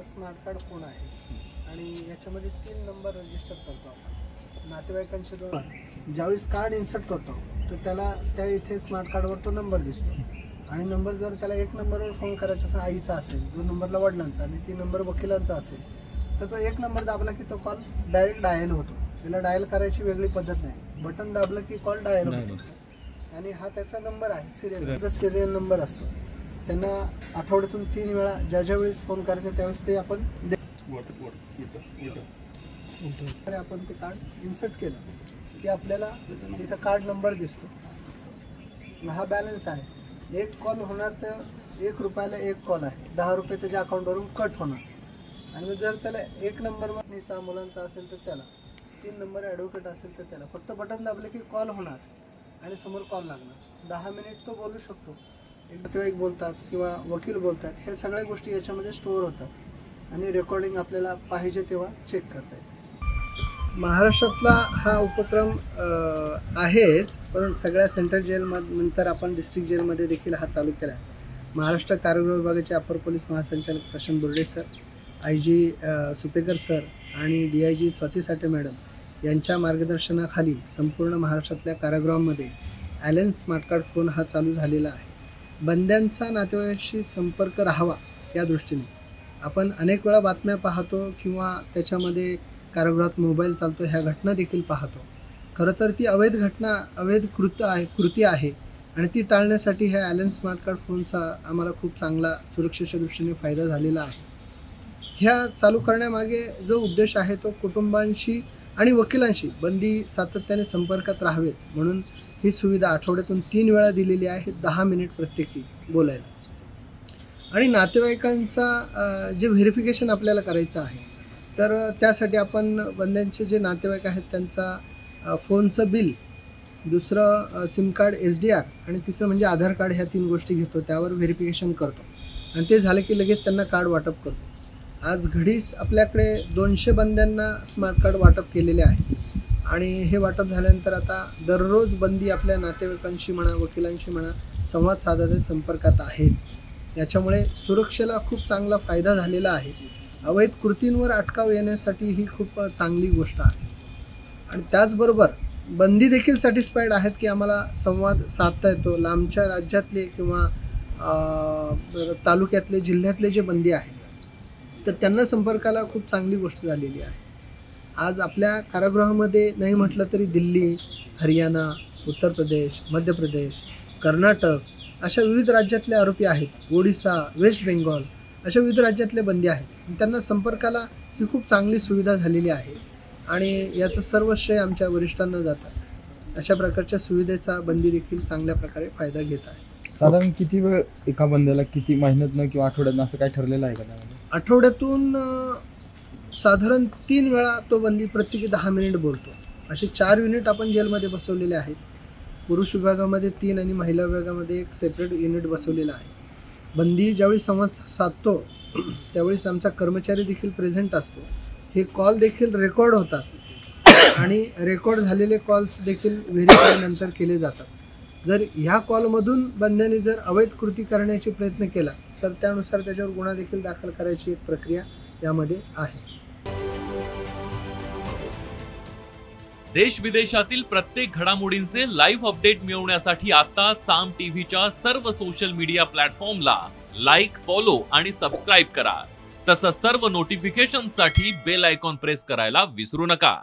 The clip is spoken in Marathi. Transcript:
हा स्मार्ट कार्ड फोन आहे आणि याच्यामध्ये 3 नंबर रजिस्टर करतो आपण नातेवाईकांचे दोन. ज्यावेळेस कार्ड इन्सर्ट करतो तर त्याला त्या इथे स्मार्ट कार्डवर तो नंबर दिसतो आणि नंबर जर त्याला 1 नंबरवर फोन करायचा असेल आईचा असेल, 2 नंबरला वडिलांचा आणि 3 नंबर वकिलांचा असेल तर तो 1 नंबर दाबला की तो कॉल डायरेक्ट डायल होतो. त्याला डायल करायची वेगळी पद्धत नाही, बटन दाबलं की कॉल डायल होतो. आणि हा त्याचा नंबर आहे सिरियल, सिरियल नंबर असतो. त्यांना आठवड्यातून 3 वेळा ज्या वेळेस फोन करायचा त्यावेळेस ते आपण आपण ते कार्ड इन्सर्ट केलं की आपल्याला तिथं कार्ड नंबर दिसतो. हा बॅलन्स आहे. 1 कॉल होणार तर 1 रुपयाला 1 कॉल आहे, 10 रुपये त्याच्या अकाउंटवरून कट होणार. आणि जर त्याला 1 नंबरवर नीचा मुलांचा असेल तर त्याला, 3 नंबर ॲडव्होकेट असेल तर त्याला फक्त बटन दाबले की कॉल होणार आणि समोर कॉल लागणार. 10 मिनिट तो बोलू शकतो. एक नातेवाईक बोलतात किंवा वकील बोलतात, ह्या सगळ्या गोष्टी याच्यामध्ये स्टोअर होतात आणि रेकॉर्डिंग आपल्याला पाहिजे तेव्हा चेक करता येते. महाराष्ट्रातला हा उपक्रम आहेच, पण सगळ्या सेंट्रल जेलनंतर आपण डिस्ट्रिक्ट जेलमध्ये देखील हा चालू केला आहे. महाराष्ट्र कारागृह विभागाचे अपर पोलीस महासंचालक Prashant Burde sir, IG Supekar sir आणि DIG स्वाती साठे मॅडम यांच्या मार्गदर्शनाखाली संपूर्ण महाराष्ट्रातल्या कारागृहांमध्ये ॲलेन स्मार्ट कार्ड फोन हा चालू झालेला आहे. बंद्यांचा नातेवाईकांशी संपर्क राहावा या दृष्टीने आपण अनेक वेळा बातम्या पाहतो किंवा त्याच्यामध्ये कारागृहात मोबाईल चालतो ह्या घटना देखील पाहतो. खरं तर ती अवैध घटना, अवैध कृती आहे आणि ती टाळण्यासाठी ह्या ॲलेन स्मार्ट कार्ड फोनचा आम्हाला खूप चांगला सुरक्षेच्या दृष्टीने फायदा झालेला आहे. ह्या चालू करण्यामागे जो उद्देश आहे तो कुटुंबांशी आणि वकिलांशी बंदी सातत्याने संपर्कात राहावेत म्हणून ही सुविधा आठवड्यातून 3 वेळा दिलेली आहे, 10 मिनिट प्रत्येकी बोलायला. आणि नातेवाईकांचा जे व्हेरिफिकेशन आपल्याला करायचं आहे तर त्यासाठी आपण बंद्यांचे जे नातेवाईक आहेत त्यांचा फोनचं बिल, दुसरं सिम कार्ड SDR आणि तिसरं म्हणजे आधार कार्ड, ह्या 3 गोष्टी घेतो. त्यावर व्हेरिफिकेशन करतो आणि ते झालं की लगेच त्यांना कार्ड वाटप करतो. आज घडीस आपल्याकडे 200 बंद्यांना स्मार्ट कार्ड वाटप केलेले आहे आणि हे वाटप झाल्यानंतर आता दररोज बंदी आपल्या नातेवाईकांशी म्हणा, वकिलांशी म्हणा संवाद साधत संपर्कात आहेत. याच्यामुळे सुरक्षेला खूप चांगला फायदा झालेला आहे. अवैध कृतींवर अटकाव येण्यासाठी ही खूप चांगली गोष्ट आहे. आणि त्याचबरोबर बंदी देखील सॅटिस्फाईड आहेत की आम्हाला संवाद साधता येतो. लांबच्या राज्यातले किंवा तालुक्यातले, जिल्ह्यातले जे बंदी आहेत तर त्यांना संपर्काला खूप चांगली गोष्ट झालेली आहे. आज आपल्या कारागृहामध्ये नाही म्हटलं तरी दिल्ली, हरियाणा, उत्तर प्रदेश, मध्य प्रदेश, कर्नाटक अशा विविध राज्यातले आरोपी आहेत. ओडिसा, वेस्ट बेंगॉल अशा विविध राज्यातले बंदी आहेत. त्यांना संपर्काला ही खूप चांगली सुविधा झालेली आहे आणि याचं सर्व श्रेय आमच्या वरिष्ठांना जातं. अशा प्रकारच्या सुविधेचा बंदी देखील चांगल्या प्रकारे फायदा घेत आहे. साधारण किती वेळ एका बंद्याला, किती महिन्यातनं किंवा आठवड्यातनं असं काय ठरलेलं आहे का त्यामध्ये? आठवड्यातून साधारण 3 वेळा तो बंदी प्रत्येकी 10 मिनिट बोलतो. असे 4 युनिट आपण जेलमध्ये बसवलेले आहेत. पुरुष विभागामध्ये 3 आणि महिला विभागामध्ये 1 सेपरेट युनिट बसवलेलं आहे. बंदी ज्यावेळी संवाद साधतो त्यावेळेस आमचा कर्मचारी देखील प्रेझेंट असतो. हे कॉल देखील रेकॉर्ड होतात आणि रेकॉर्ड झालेले कॉल्स देखील व्हेरीफाय नंतर केले जातात. जर ह्या कॉलमधून बंद्याने जर अवैध कृती करण्याचा प्रयत्न केला तर त्यानुसार त्याच्यावर गुन्हा देखील दाखल करायची एक प्रक्रिया यामध्ये आहे. देश विदेशातील प्रत्येक घडामोडींचे लाईव्ह अपडेट मिळवण्यासाठी आता साम टीव्हीच्या सर्व सोशल मीडिया प्लॅटफॉर्मला लाईक, फॉलो आणि सबस्क्राईब करा. तसंच सर्व नोटिफिकेशनसाठी बेल आयकॉन प्रेस करायला विसरू नका.